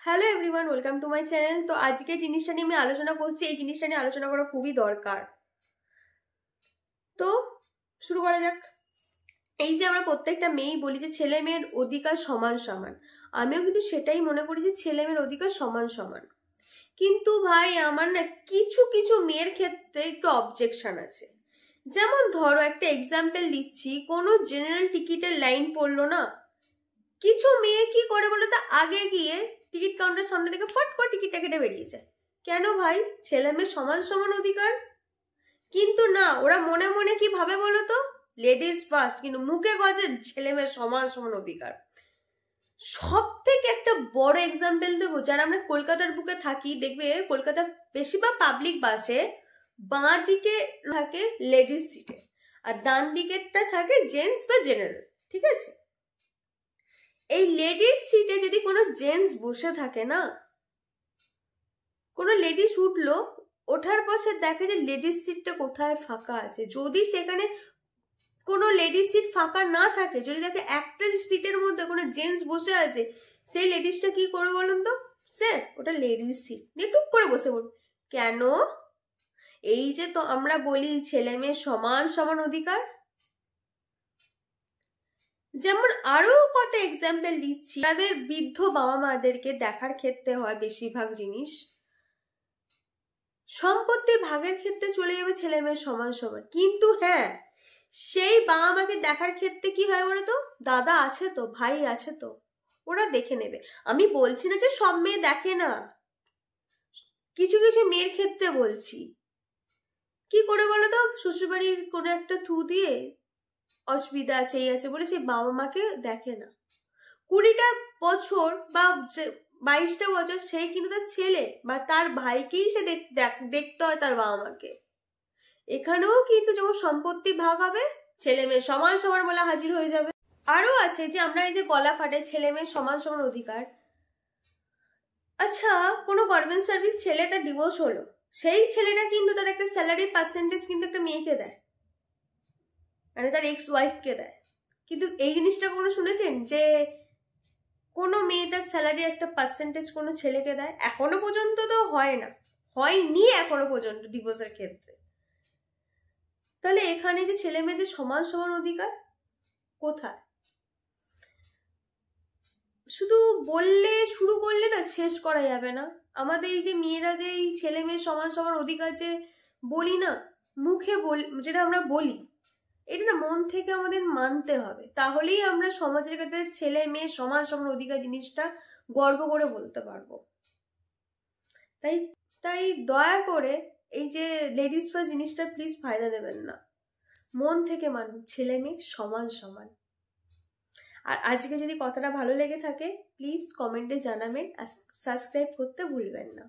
Hello everyone, welcome to my channel. তো আজকে জিনিসটা নিয়ে আমি আলোচনা করছি, এই জিনিসটা নিয়ে আলোচনা করা খুবই দরকার। তো শুরু করা যাক। এই যে আমরা প্রত্যেকটা মেয়েই বলি যে ছেলে মেয়ের অধিকার সমান সমান, আমিও কিন্তু সেটাই মনে করি যে ছেলে মেয়ের অধিকার সমান সমান। কিন্তু ভাই আমার না কিছু কিছু মেয়ের ক্ষেত্রে একটু অবজেকশন আছে। যেমন ধরো একটা এক্সাম্পল দিচ্ছি, কোনো জেনারেল টিকিটের লাইন পড়লো না, কিছু মেয়ে কি করে বলো তো, আগে গিয়ে টিকিট কাউন্টার সামনে থেকে ফট করে টিকিটটা কেটে বেরিয়ে যায়। কেন ভাই? ছেলে মেয়ে সমান সমান অধিকার। কিন্তু না, ওরা মনে মনে কি ভাবে বলো তো, লেডিস ফার্স্ট, কিন্তু মুখে গজে ছেলে মেয়ে সমান সমান অধিকার। সব থেকে একটা বড় এক্সাম্পল দেবো, যারা আমরা কলকাতার বুকে থাকি, দেখবে কলকাতার বেশিরভাগ পাবলিক বাসে বাঁ দিকে থাকে লেডিস সিটে আর ডান দিকেরটা থাকে জেন্টস বা জেনারেল, ঠিক আছে? এই লেডিস সিটে যদি কোনো জেন্টস বসে থাকে না, কোনো লেডিস উঠলো, ওঠার পর সে দেখে যে লেডিস সিটটা কোথায় ফাঁকা আছে। যদি সেখানে কোনো লেডিস সিট ফাঁকা না থাকে, যদি দেখে একটা সিটের মধ্যে কোনো জেন্টস বসে আছে, সেই লেডিসটা কি করবে বলুন তো, স্যার ওটা লেডিস সিট, নিয়ে টুক করে বসে পড়বে। কেন? এই যে তো আমরা বলি ছেলে মেয়ে সমান সমান অধিকার। যেমন আরো কটা এক্সাম্পল দিচ্ছি, তাদের বৃদ্ধ বাবা মাদেরকে দেখার ক্ষেত্রে হয় বেশিরভাগ জিনিস সম্পত্তি ভাগের ক্ষেত্রে চলে যাবে ছেলে মেয়ের সমান সমান। কিন্তু হ্যাঁ, সেই বাবা মাকে দেখার ক্ষেত্রে কি হয় বলতো, দাদা আছে তো, ভাই আছে তো, ওরা দেখে নেবে। আমি বলছি না যে সব মেয়ে দেখে না, কিছু কিছু মেয়ের ক্ষেত্রে বলছি। কি করে বলতো, শ্বশুরবাড়ির কোনো একটা থ্রু দিয়ে অসুবিধা আছে, এই আছে বলে সেই বাবা মাকে দেখে না। 20টা বছর বা 22টা বছর সেই কিন্তু তার ছেলে বা তার ভাইকেই সে দেখতে হয় তার বাবা মাকে। এখানেও কিন্তু যখন সম্পত্তি ভাগ হবে, ছেলে মেয়ে সমান সমান বলে হাজির হয়ে যাবে। আরো আছে যে আমরা এই যে গলা ফাটে ছেলে মেয়ে সমান সমান অধিকার। আচ্ছা, কোনো গভর্নমেন্ট সার্ভিস ছেলে তার ডিভোর্স হলো, সেই ছেলেটা কিন্তু তার একটা স্যালারির পার্সেন্টেজ কিন্তু একটা মেয়েকে দেয়, মানে তার এক্স ওয়াইফকে দেয়। কিন্তু এই জিনিসটা কোনো শুনেছেন যে কোনো মেয়েটার স্যালারি একটা পার্সেন্টেজ কোনো ছেলেকে দেয়? এখনো পর্যন্ত তো হয় না, হয়নি এখনো পর্যন্ত ডিভোর্সের ক্ষেত্রে। তাহলে এখানে যে ছেলে মেয়েদের সমান সমান অধিকার কোথায়? শুধু বললে শুরু করলে না শেষ করা যাবে না। আমাদের এই যে মেয়েরা যে এই ছেলে মেয়ের সমান সমান অধিকার যে বলি না, মুখে বলি, যেটা আমরা বলি, এটা না মন থেকে আমাদের মানতে হবে, তাহলেই আমরা সমাজের কাছে ছেলে মেয়ে সমান সমান অধিকার জিনিসটা গর্ব করে বলতে পারবো। তাই তাই দয়া করে এই যে লেডিস ফার্স্ট জিনিসটা প্লিজ ফায়দা দেবেন না, মন থেকে মানুন ছেলে মেয়ে সমান সমান। আর আজকে যদি কথাটা ভালো লেগে থাকে, প্লিজ কমেন্টে জানাবেন আর সাবস্ক্রাইব করতে ভুলবেন না।